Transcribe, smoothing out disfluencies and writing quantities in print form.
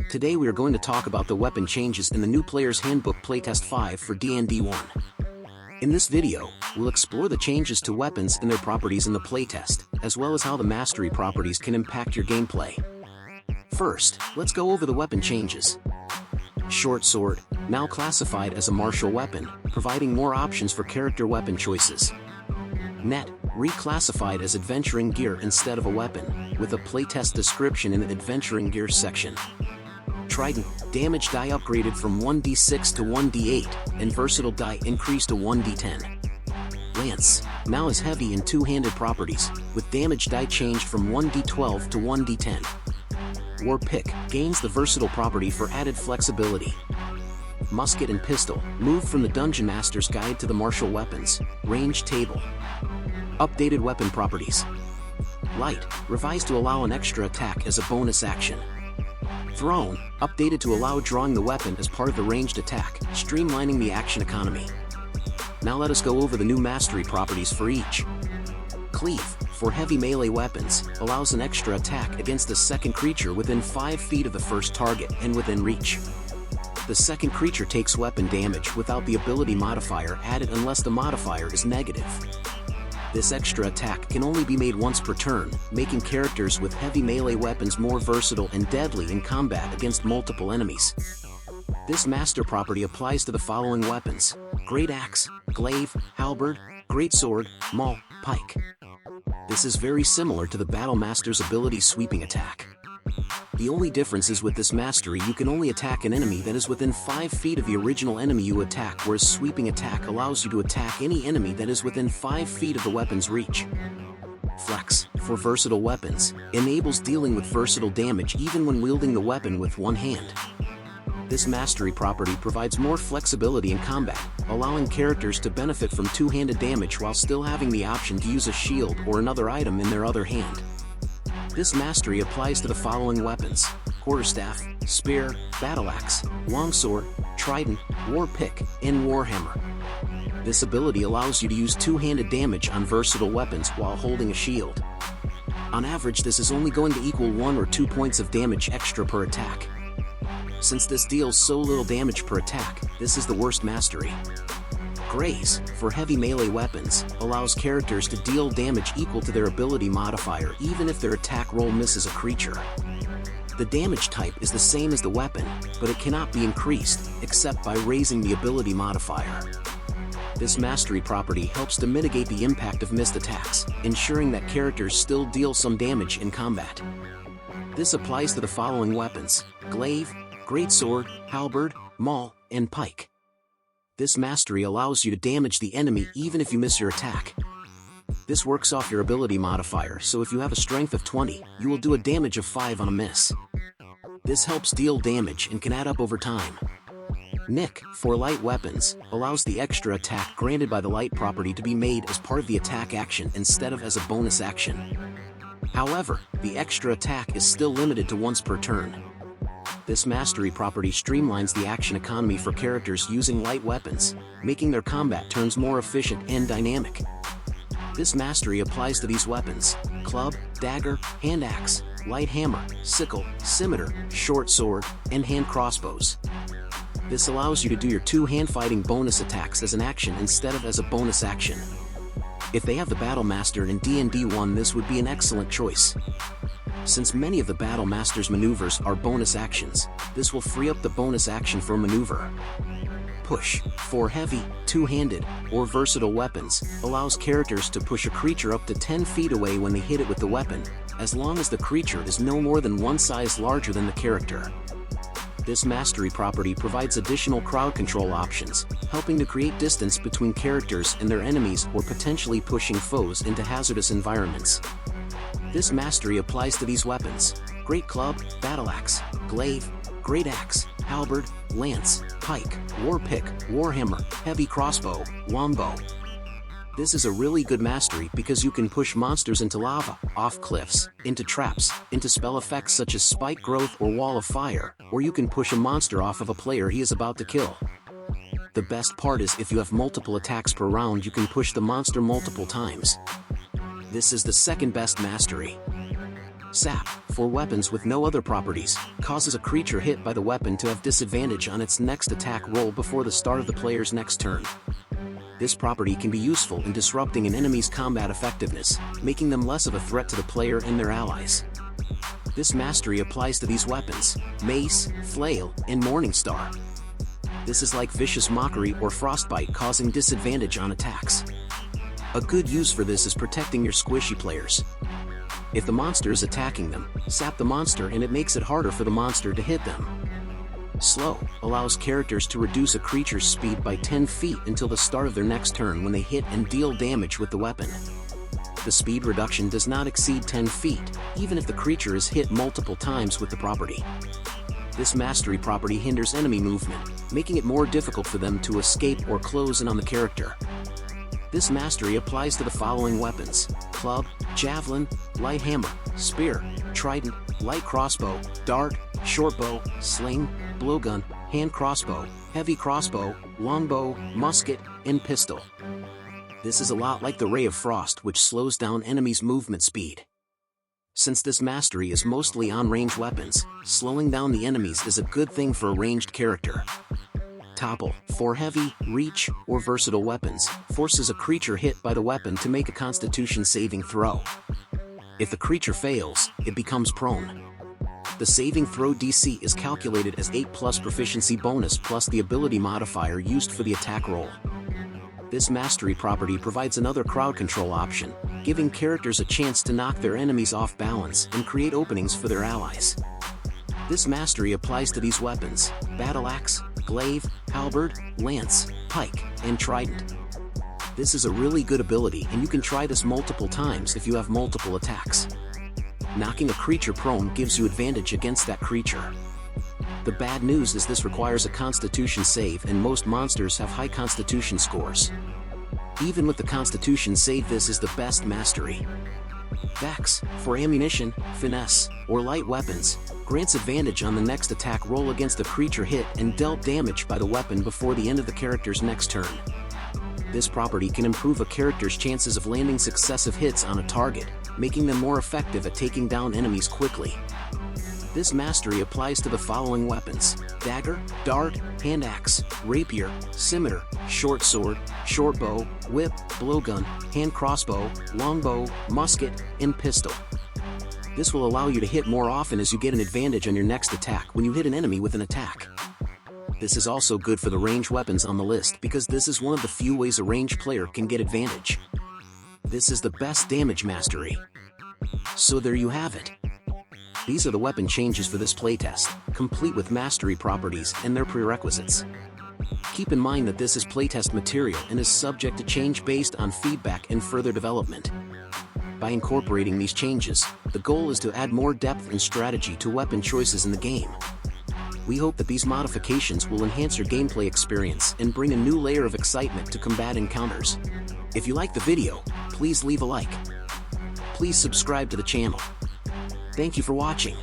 Today we are going to talk about the weapon changes in the new Player's Handbook Playtest 5 for DnDOne. In this video, we'll explore the changes to weapons and their properties in the playtest, as well as how the mastery properties can impact your gameplay. First, let's go over the weapon changes. Shortsword, now classified as a martial weapon, providing more options for character weapon choices. Net, reclassified as adventuring gear instead of a weapon, with a playtest description in the adventuring gear section. Trident, damage die upgraded from 1d6 to 1d8, and versatile die increased to 1d10. Lance, now is heavy and two-handed properties, with damage die changed from 1d12 to 1d10. War Pick, gains the versatile property for added flexibility. Musket and Pistol, moved from the Dungeon Master's Guide to the Martial Weapons, Range Table. Updated weapon properties. Light, revised to allow an extra attack as a bonus action. Thrown, updated to allow drawing the weapon as part of the ranged attack, streamlining the action economy. Now let us go over the new mastery properties for each. Cleave, for heavy melee weapons, allows an extra attack against a second creature within 5 feet of the first target and within reach. The second creature takes weapon damage without the ability modifier added unless the modifier is negative. This extra attack can only be made once per turn, making characters with heavy melee weapons more versatile and deadly in combat against multiple enemies. This master property applies to the following weapons: Great Axe, Glaive, Halberd, Greatsword, Maul, Pike. This is very similar to the Battle Master's ability Sweeping Attack. The only difference is with this mastery you can only attack an enemy that is within 5 feet of the original enemy you attack, whereas Sweeping Attack allows you to attack any enemy that is within 5 feet of the weapon's reach. Flex, for versatile weapons, enables dealing with versatile damage even when wielding the weapon with one hand. This mastery property provides more flexibility in combat, allowing characters to benefit from two-handed damage while still having the option to use a shield or another item in their other hand. This mastery applies to the following weapons: Quarterstaff, Spear, Battleaxe, Longsword, Trident, War Pick, and Warhammer. This ability allows you to use two-handed damage on versatile weapons while holding a shield. On average, this is only going to equal 1 or 2 points of damage extra per attack. Since this deals so little damage per attack, this is the worst mastery. Graze, for heavy melee weapons, allows characters to deal damage equal to their ability modifier even if their attack roll misses a creature. The damage type is the same as the weapon, but it cannot be increased, except by raising the ability modifier. This mastery property helps to mitigate the impact of missed attacks, ensuring that characters still deal some damage in combat. This applies to the following weapons: Glaive, Greatsword, Halberd, Maul, and Pike. This mastery allows you to damage the enemy even if you miss your attack. This works off your ability modifier, so if you have a strength of 20, you will do a damage of 5 on a miss. This helps deal damage and can add up over time. Nick, for light weapons, allows the extra attack granted by the light property to be made as part of the attack action instead of as a bonus action. However, the extra attack is still limited to once per turn. This mastery property streamlines the action economy for characters using light weapons, making their combat turns more efficient and dynamic. This mastery applies to these weapons: club, dagger, hand axe, light hammer, sickle, scimitar, short sword, and hand crossbows. This allows you to do your two-hand fighting bonus attacks as an action instead of as a bonus action. If they have the Battle Master in DnDOne, this would be an excellent choice. Since many of the Battle Master's maneuvers are bonus actions, this will free up the bonus action for maneuver. Push, for heavy, two-handed, or versatile weapons, allows characters to push a creature up to 10 feet away when they hit it with the weapon, as long as the creature is no more than one size larger than the character. This mastery property provides additional crowd control options, helping to create distance between characters and their enemies or potentially pushing foes into hazardous environments. This mastery applies to these weapons: Great Club, Battleaxe, Glaive, Great Axe, Halberd, Lance, Pike, War Pick, Warhammer, Heavy Crossbow, Longbow. This is a really good mastery because you can push monsters into lava, off cliffs, into traps, into spell effects such as Spike Growth or Wall of Fire, or you can push a monster off of a player he is about to kill. The best part is if you have multiple attacks per round, you can push the monster multiple times. This is the second best mastery. Sap, for weapons with no other properties, causes a creature hit by the weapon to have disadvantage on its next attack roll before the start of the player's next turn. This property can be useful in disrupting an enemy's combat effectiveness, making them less of a threat to the player and their allies. This mastery applies to these weapons: Mace, Flail, and Morningstar. This is like Vicious Mockery or Frostbite, causing disadvantage on attacks. A good use for this is protecting your squishy players. If the monster is attacking them, sap the monster and it makes it harder for the monster to hit them. Slow allows characters to reduce a creature's speed by 10 feet until the start of their next turn when they hit and deal damage with the weapon. The speed reduction does not exceed 10 feet, even if the creature is hit multiple times with the property. This mastery property hinders enemy movement, making it more difficult for them to escape or close in on the character. This mastery applies to the following weapons: club, javelin, light hammer, spear, trident, light crossbow, dart, shortbow, sling, blowgun, hand crossbow, heavy crossbow, longbow, musket, and pistol. This is a lot like the Ray of Frost, which slows down enemies' movement speed. Since this mastery is mostly on range weapons, slowing down the enemies is a good thing for a ranged character. Topple, for heavy, reach, or versatile weapons, forces a creature hit by the weapon to make a Constitution saving throw. If the creature fails, it becomes prone. The saving throw DC is calculated as 8+ proficiency bonus plus the ability modifier used for the attack roll. This mastery property provides another crowd control option, giving characters a chance to knock their enemies off balance and create openings for their allies. This mastery applies to these weapons: battle axe, glaive, halberd, lance, pike, and trident. This is a really good ability, and you can try this multiple times if you have multiple attacks. Knocking a creature prone gives you advantage against that creature. The bad news is this requires a Constitution save, and most monsters have high Constitution scores. Even with the Constitution save, this is the best mastery. Vex, for ammunition, finesse, or light weapons, grants advantage on the next attack roll against a creature hit and dealt damage by the weapon before the end of the character's next turn. This property can improve a character's chances of landing successive hits on a target, making them more effective at taking down enemies quickly. This mastery applies to the following weapons: dagger, dart, hand axe, rapier, scimitar, short sword, short bow, whip, blowgun, hand crossbow, longbow, musket, and pistol. This will allow you to hit more often as you get an advantage on your next attack when you hit an enemy with an attack. This is also good for the range weapons on the list because this is one of the few ways a ranged player can get advantage. This is the best damage mastery. So there you have it. These are the weapon changes for this playtest, complete with mastery properties and their prerequisites. Keep in mind that this is playtest material and is subject to change based on feedback and further development. By incorporating these changes, the goal is to add more depth and strategy to weapon choices in the game. We hope that these modifications will enhance your gameplay experience and bring a new layer of excitement to combat encounters. If you like the video, please leave a like. Please subscribe to the channel. Thank you for watching.